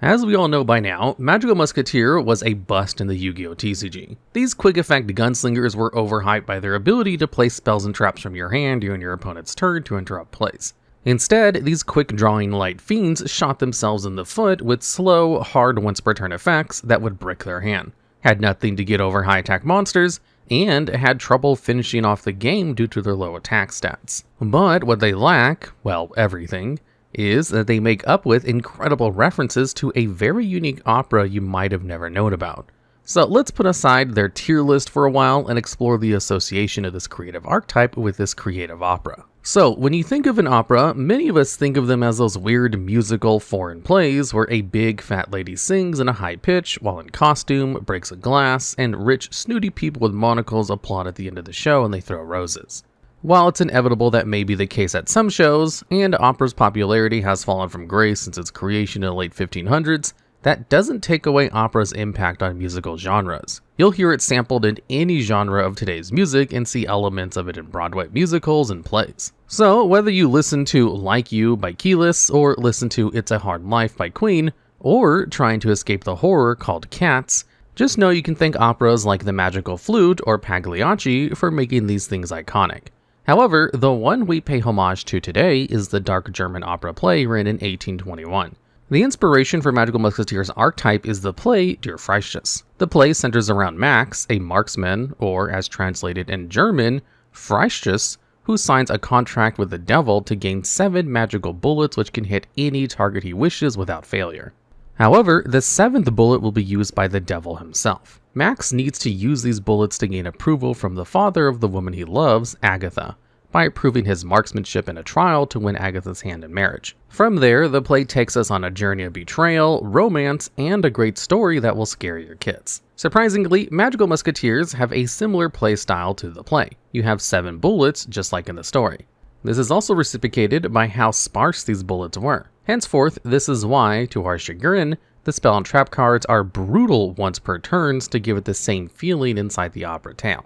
As we all know by now, Magical Musketeer was a bust in the Yu-Gi-Oh TCG. These quick effect gunslingers were overhyped by their ability to place spells and traps from your hand during your opponent's turn to interrupt plays. Instead, these quick drawing light fiends shot themselves in the foot with slow, hard once per turn effects that would brick their hand, had nothing to get over high attack monsters, and had trouble finishing off the game due to their low attack stats. But what they lack, well, everything, is that they make up with incredible references to a very unique opera you might have never known about. So let's put aside their tier list for a while and explore the association of this creative archetype with this creative opera. So when you think of an opera, many of us think of them as those weird musical foreign plays where a big fat lady sings in a high pitch while in costume, breaks a glass, and rich snooty people with monocles applaud at the end of the show and they throw roses. While it's inevitable that may be the case at some shows, and opera's popularity has fallen from grace since its creation in the late 1500s, that doesn't take away opera's impact on musical genres. You'll hear it sampled in any genre of today's music and see elements of it in Broadway musicals and plays. So whether you listen to Like You by Keyless, or listen to It's a Hard Life by Queen, or trying to escape the horror called Cats, just know you can thank operas like The Magical Flute or Pagliacci for making these things iconic. However, the one we pay homage to today is the dark German opera play written in 1821. The inspiration for Magical Musketeer's archetype is the play Der Freistoß. The play centers around Max, a marksman, or as translated in German, Freistoß, who signs a contract with the devil to gain 7 magical bullets which can hit any target he wishes without failure. However, the 7th bullet will be used by the devil himself. Max needs to use these bullets to gain approval from the father of the woman he loves, Agatha, by proving his marksmanship in a trial to win Agatha's hand in marriage. From there, the play takes us on a journey of betrayal, romance, and a great story that will scare your kids. Surprisingly, Magical Musketeers have a similar play style to the play. You have 7 bullets, just like in the story. This is also reciprocated by how sparse these bullets were. Henceforth, this is why, to our chagrin, the spell and trap cards are brutal once per turns to give it the same feeling inside the opera tale.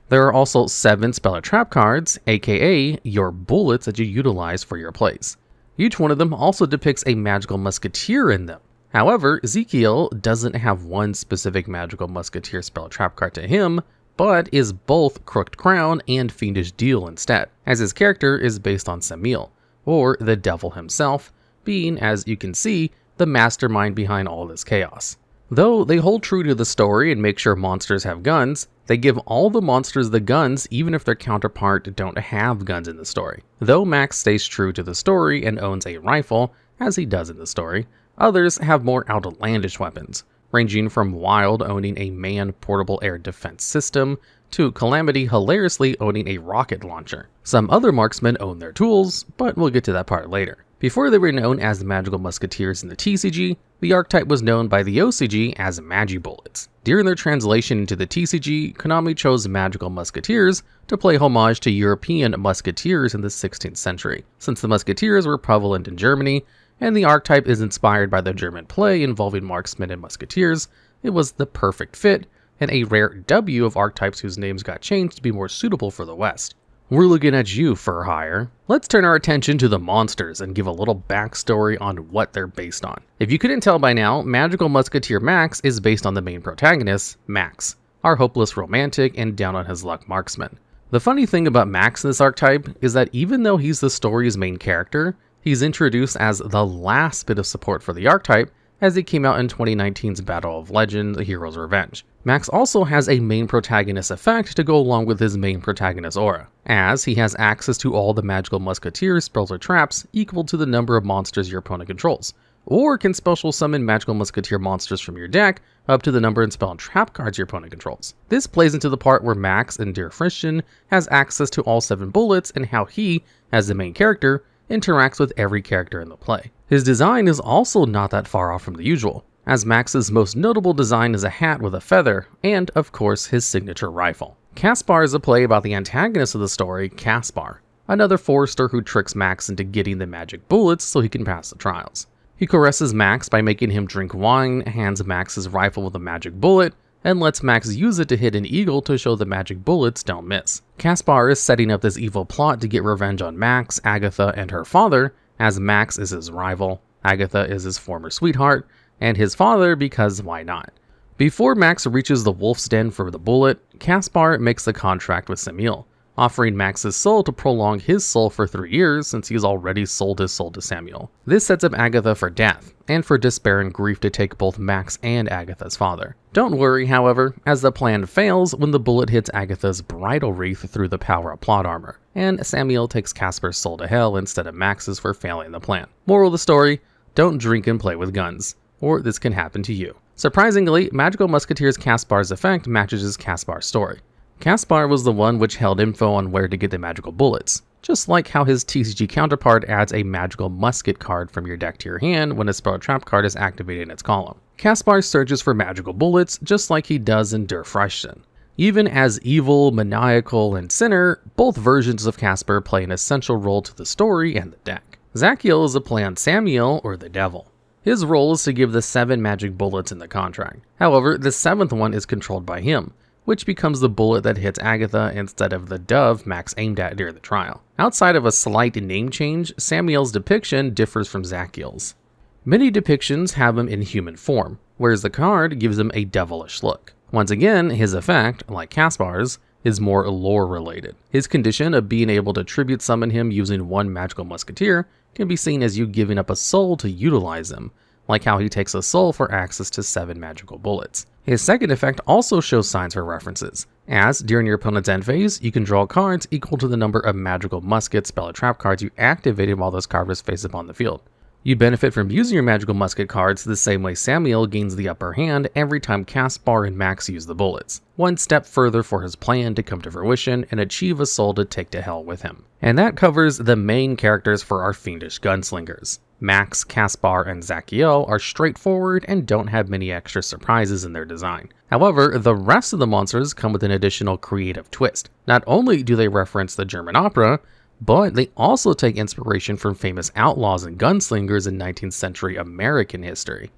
There are also 7 spell and trap cards, aka your bullets that you utilize for your plays. Each one of them also depicts a magical musketeer in them. However, Ezekiel doesn't have one specific magical musketeer spell trap card to him, but is both Crooked Crown and Fiendish Deal instead, as his character is based on Samiel, or the devil himself, being, as you can see, the mastermind behind all this chaos. Though they hold true to the story and make sure monsters have guns, they give all the monsters the guns even if their counterpart don't have guns in the story. Though Max stays true to the story and owns a rifle, as he does in the story, others have more outlandish weapons, ranging from Wild owning a manned portable air defense system, to Calamity hilariously owning a rocket launcher. Some other marksmen own their tools, but we'll get to that part later. Before they were known as the Magical Musketeers in the TCG, the archetype was known by the OCG as Magibullets. During their translation into the TCG, Konami chose Magical Musketeers to play homage to European musketeers in the 16th century, since the musketeers were prevalent in Germany, and the archetype is inspired by the German play involving marksmen and musketeers. It was the perfect fit, and a rare W of archetypes whose names got changed to be more suitable for the West. We're looking at you, Fur Hire. Let's turn our attention to the monsters and give a little backstory on what they're based on. If you couldn't tell by now, Magical Musketeer Max is based on the main protagonist, Max, our hopeless romantic and down on his luck marksman. The funny thing about Max in this archetype is that even though he's the story's main character, he's introduced as the last bit of support for the archetype as he came out in 2019's Battle of Legends: The Hero's Revenge. Max also has a main protagonist effect to go along with his main protagonist aura, as he has access to all the Magical Musketeer spells or traps equal to the number of monsters your opponent controls, or can special summon Magical Musketeer monsters from your deck up to the number and spell and trap cards your opponent controls. This plays into the part where Max in Der Freistoß has access to all 7 bullets and how he, as the main character, interacts with every character in the play. His design is also not that far off from the usual, as Max's most notable design is a hat with a feather, and of course his signature rifle. Caspar is a play about the antagonist of the story, Caspar, another forester who tricks Max into getting the magic bullets so he can pass the trials. He caresses Max by making him drink wine, hands Max his rifle with a magic bullet, and lets Max use it to hit an eagle to show the magic bullets don't miss. Caspar is setting up this evil plot to get revenge on Max, Agatha, and her father, as Max is his rival, Agatha is his former sweetheart, and his father because why not? Before Max reaches the wolf's den for the bullet, Caspar makes a contract with Samuel, offering Max's soul to prolong his soul for 3 years since he's already sold his soul to Samuel. This sets up Agatha for death, and for despair and grief to take both Max and Agatha's father. Don't worry, however, as the plan fails when the bullet hits Agatha's bridal wreath through the power of plot armor, and Samuel takes Caspar's soul to hell instead of Max's for failing the plan. Moral of the story, don't drink and play with guns, or this can happen to you. Surprisingly, Magical Musketeers Caspar's effect matches his Caspar's story. Caspar was the one which held info on where to get the magical bullets, just like how his TCG counterpart adds a magical musket card from your deck to your hand when a spell trap card is activated in its column. Caspar searches for magical bullets just like he does in Der Freistein. Even as evil, maniacal, and sinner, both versions of Caspar play an essential role to the story and the deck. Zachiel is a play on Samuel or the devil. His role is to give the 7 magic bullets in the contract. However, the 7th one is controlled by him, which becomes the bullet that hits Agatha instead of the dove Max aimed at during the trial. Outside of a slight name change, Samuel's depiction differs from Zachiel's. Many depictions have him in human form, whereas the card gives him a devilish look. Once again, his effect, like Caspar's, is more lore related. His condition of being able to tribute summon him using 1 magical musketeer can be seen as you giving up a soul to utilize him, like how he takes a soul for access to 7 magical bullets. His second effect also shows signs for references, as during your opponent's end phase, you can draw cards equal to the number of magical musket spell or trap cards you activated while this card was faced upon the field. You benefit from using your magical musket cards the same way Samuel gains the upper hand every time Caspar and Max use the bullets, one step further for his plan to come to fruition and achieve a soul to take to hell with him. And that covers the main characters for our fiendish gunslingers. Max, Caspar, and Zachiel are straightforward and don't have many extra surprises in their design. However, the rest of the monsters come with an additional creative twist. Not only do they reference the German opera, but they also take inspiration from famous outlaws and gunslingers in 19th century American history.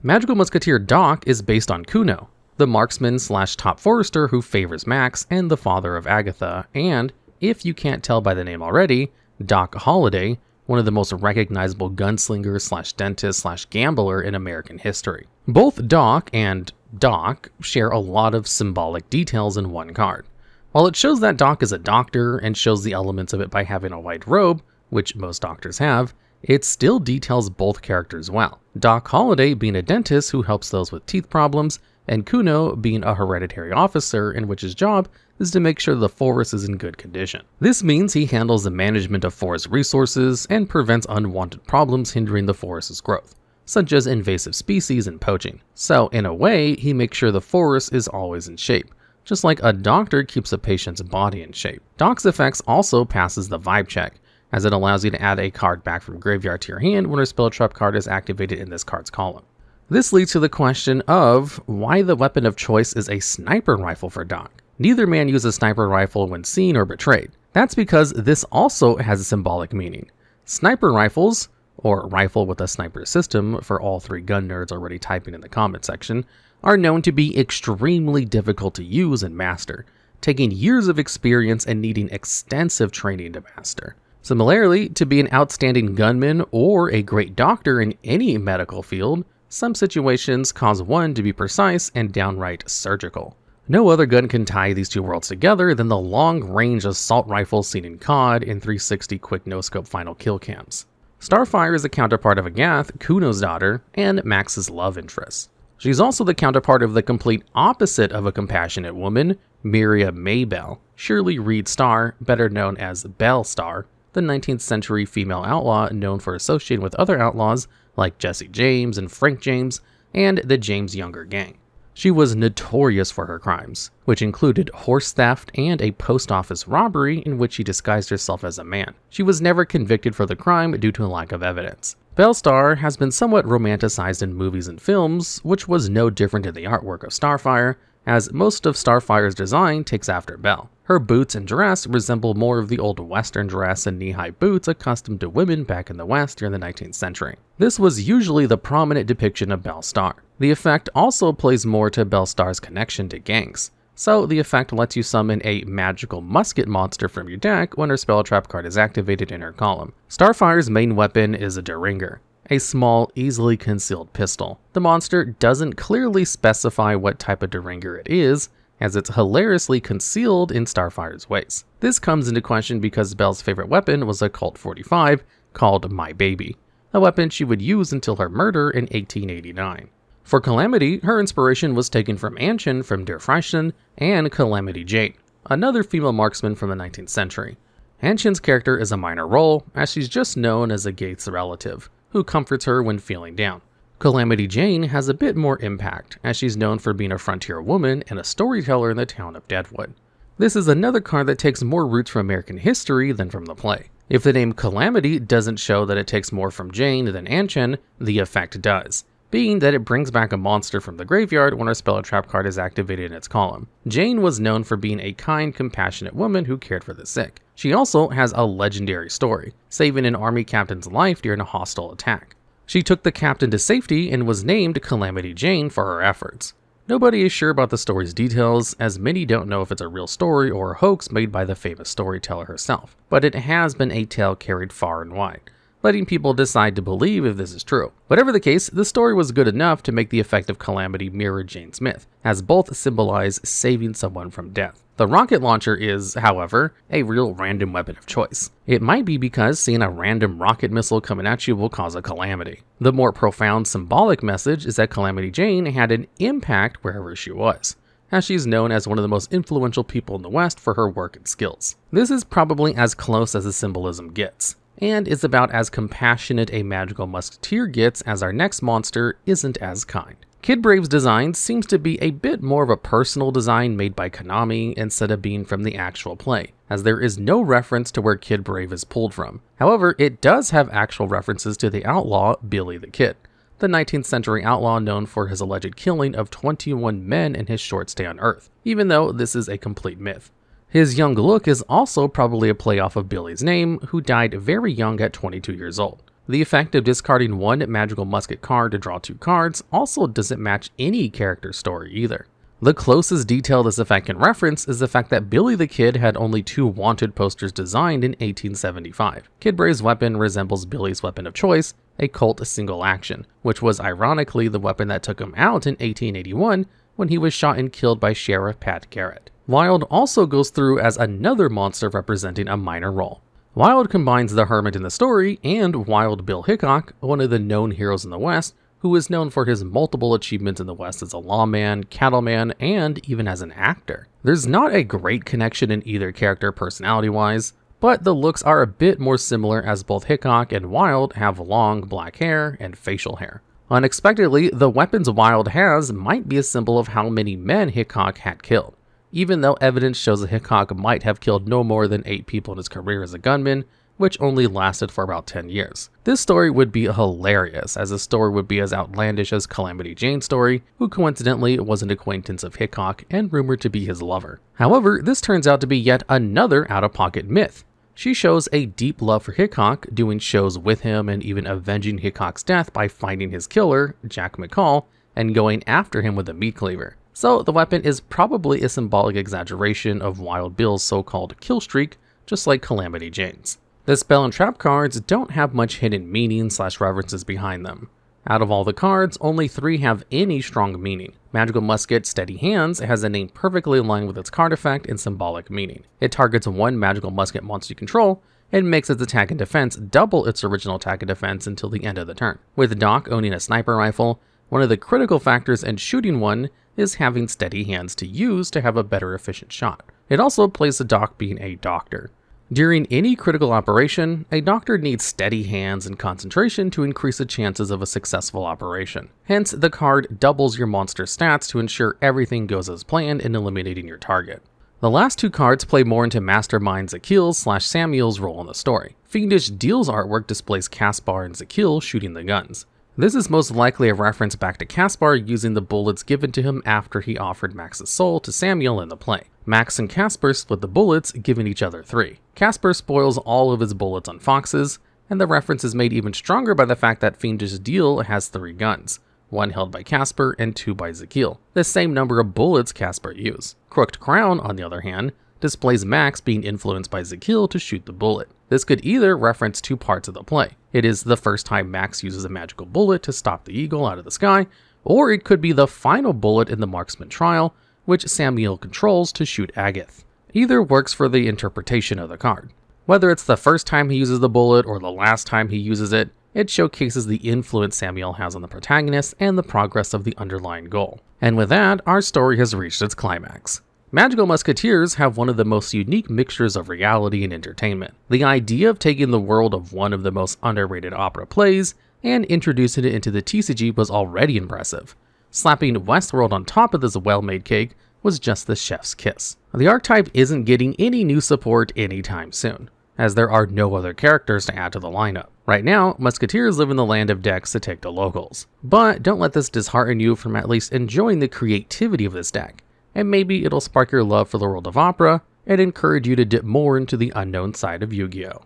Magical Musketeer Doc is based on Kuno, the marksman / top forester who favors Max and the father of Agatha, and, if you can't tell by the name already, Doc Holliday, one of the most recognizable gunslinger / dentist / gambler in American history. Both Doc and Doc share a lot of symbolic details in one card. While it shows that Doc is a doctor and shows the elements of it by having a white robe, which most doctors have, it still details both characters well. Doc Holliday being a dentist who helps those with teeth problems, and Kuno being a hereditary officer in which his job is to make sure the forest is in good condition. This means he handles the management of forest resources and prevents unwanted problems hindering the forest's growth, such as invasive species and poaching. So in a way, he makes sure the forest is always in shape, just like a doctor keeps a patient's body in shape. Doc's effects also passes the vibe check, as it allows you to add a card back from graveyard to your hand when a spell trap card is activated in this card's column. This leads to the question of why the weapon of choice is a sniper rifle for Doc. Neither man uses a sniper rifle when seen or betrayed. That's because this also has a symbolic meaning. Sniper rifles, or rifle with a sniper system for all 3 gun nerds already typing in the comment section, are known to be extremely difficult to use and master, taking years of experience and needing extensive training to master. Similarly, to be an outstanding gunman or a great doctor in any medical field, some situations cause one to be precise and downright surgical. No other gun can tie these 2 worlds together than the long-range assault rifle seen in COD in 360 quick no-scope final kill cams. Starfire is the counterpart of Agath, Kuno's daughter, and Max's love interest. She's also the counterpart of the complete opposite of a compassionate woman, Miriam Maybell, Shirley Reed Starr, better known as Belle Starr, the 19th century female outlaw known for associating with other outlaws like Jesse James and Frank James, and the James Younger gang. She was notorious for her crimes, which included horse theft and a post office robbery in which she disguised herself as a man. She was never convicted for the crime due to a lack of evidence. Belle Starr has been somewhat romanticized in movies and films, which was no different in the artwork of Starfire, as most of Starfire's design takes after Belle. Her boots and dress resemble more of the old Western dress and knee-high boots accustomed to women back in the West during the 19th century. This was usually the prominent depiction of Belle Starr. The effect also plays more to Belle Starr's connection to gangs, so the effect lets you summon a magical musket monster from your deck when her spell trap card is activated in her column. Starfire's main weapon is a Deringer, a small, easily concealed pistol. The monster doesn't clearly specify what type of Deringer it is, as it's hilariously concealed in Starfire's waist. This comes into question because Belle's favorite weapon was a Colt 45 called My Baby, a weapon she would use until her murder in 1889. For Calamity, her inspiration was taken from Anshin from Der Freistein and Calamity Jane, another female marksman from the 19th century. Anshin's character is a minor role, as she's just known as a Gates relative, who comforts her when feeling down. Calamity Jane has a bit more impact, as she's known for being a frontier woman and a storyteller in the town of Deadwood. This is another card that takes more roots from American history than from the play. If the name Calamity doesn't show that it takes more from Jane than Anshin, the effect does, being that it brings back a monster from the graveyard when a spell or trap card is activated in its column. Jane was known for being a kind, compassionate woman who cared for the sick. She also has a legendary story, saving an army captain's life during a hostile attack. She took the captain to safety and was named Calamity Jane for her efforts. Nobody is sure about the story's details, as many don't know if it's a real story or a hoax made by the famous storyteller herself, but it has been a tale carried far and wide, letting people decide to believe if this is true. Whatever the case, the story was good enough to make the effect of Calamity mirror Jane's myth, as both symbolize saving someone from death. The rocket launcher is, however, a real random weapon of choice. It might be because seeing a random rocket missile coming at you will cause a calamity. The more profound symbolic message is that Calamity Jane had an impact wherever she was, as she's known as one of the most influential people in the West for her work and skills. This is probably as close as the symbolism gets, and is about as compassionate a magical musketeer gets, as our next monster isn't as kind. Kid Brave's design seems to be a bit more of a personal design made by Konami instead of being from the actual play, as there is no reference to where Kid Brave is pulled from. However, it does have actual references to the outlaw Billy the Kid, the 19th century outlaw known for his alleged killing of 21 men in his short stay on Earth, even though this is a complete myth. His young look is also probably a play off of Billy's name, who died very young at 22 years old. The effect of discarding one magical musket card to draw 2 cards also doesn't match any character story either. The closest detail this effect can reference is the fact that Billy the Kid had only 2 wanted posters designed in 1875. Kid Brave's weapon resembles Billy's weapon of choice, a Colt single action, which was ironically the weapon that took him out in 1881 when he was shot and killed by Sheriff Pat Garrett. Wild also goes through as another monster representing a minor role. Wild combines the Hermit in the story and Wild Bill Hickok, one of the known heroes in the West, who is known for his multiple achievements in the West as a lawman, cattleman, and even as an actor. There's not a great connection in either character personality-wise, but the looks are a bit more similar as both Hickok and Wild have long black hair and facial hair. Unexpectedly, the weapons Wild has might be a symbol of how many men Hickok had killed, even though evidence shows that Hickok might have killed no more than 8 people in his career as a gunman, which only lasted for about 10 years. This story would be hilarious, as the story would be as outlandish as Calamity Jane's story, who coincidentally was an acquaintance of Hickok and rumored to be his lover. However, this turns out to be yet another out-of-pocket myth. She shows a deep love for Hickok, doing shows with him and even avenging Hickok's death by finding his killer, Jack McCall, and going after him with a meat cleaver. So the weapon is probably a symbolic exaggeration of Wild Bill's so-called kill streak, just like Calamity Jane's. The spell and trap cards don't have much hidden meaning / references behind them. Out of all the cards, only 3 have any strong meaning. Magical Musket Steady Hands has a name perfectly aligned with its card effect and symbolic meaning. It targets one Magical Musket monster you control, and makes its attack and defense double its original attack and defense until the end of the turn. With Doc owning a sniper rifle, one of the critical factors in shooting one is having steady hands to use to have a better efficient shot. It also plays the Doc being a doctor. During any critical operation, a doctor needs steady hands and concentration to increase the chances of a successful operation. Hence, the card doubles your monster stats to ensure everything goes as planned in eliminating your target. The last 2 cards play more into Mastermind Zakil's / Samuel's role in the story. Fiendish Deal's artwork displays Caspar and Zakil shooting the guns. This is most likely a reference back to Caspar using the bullets given to him after he offered Max's soul to Samuel in the play. Max and Caspar split the bullets, giving each other 3. Caspar spoils all of his bullets on foxes, and the reference is made even stronger by the fact that Fiendish Deal has 3 guns, 1 held by Caspar and 2 by Zakil, the same number of bullets Caspar used. Crooked Crown, on the other hand, displays Max being influenced by Zakil to shoot the bullet. This could either reference 2 parts of the play. It is the first time Max uses a magical bullet to stop the eagle out of the sky, or it could be the final bullet in the marksman trial, which Samuel controls to shoot Agath. Either works for the interpretation of the card. Whether it's the first time he uses the bullet or the last time he uses it, it showcases the influence Samuel has on the protagonist and the progress of the underlying goal. And with that, our story has reached its climax. Magical Musketeers have one of the most unique mixtures of reality and entertainment. The idea of taking the world of one of the most underrated opera plays and introducing it into the TCG was already impressive. Slapping Westworld on top of this well-made cake was just the chef's kiss. The archetype isn't getting any new support anytime soon, as there are no other characters to add to the lineup. Right now, Musketeers live in the land of decks to take to locals. But don't let this dishearten you from at least enjoying the creativity of this deck, and maybe it'll spark your love for the world of opera and encourage you to dip more into the unknown side of Yu-Gi-Oh!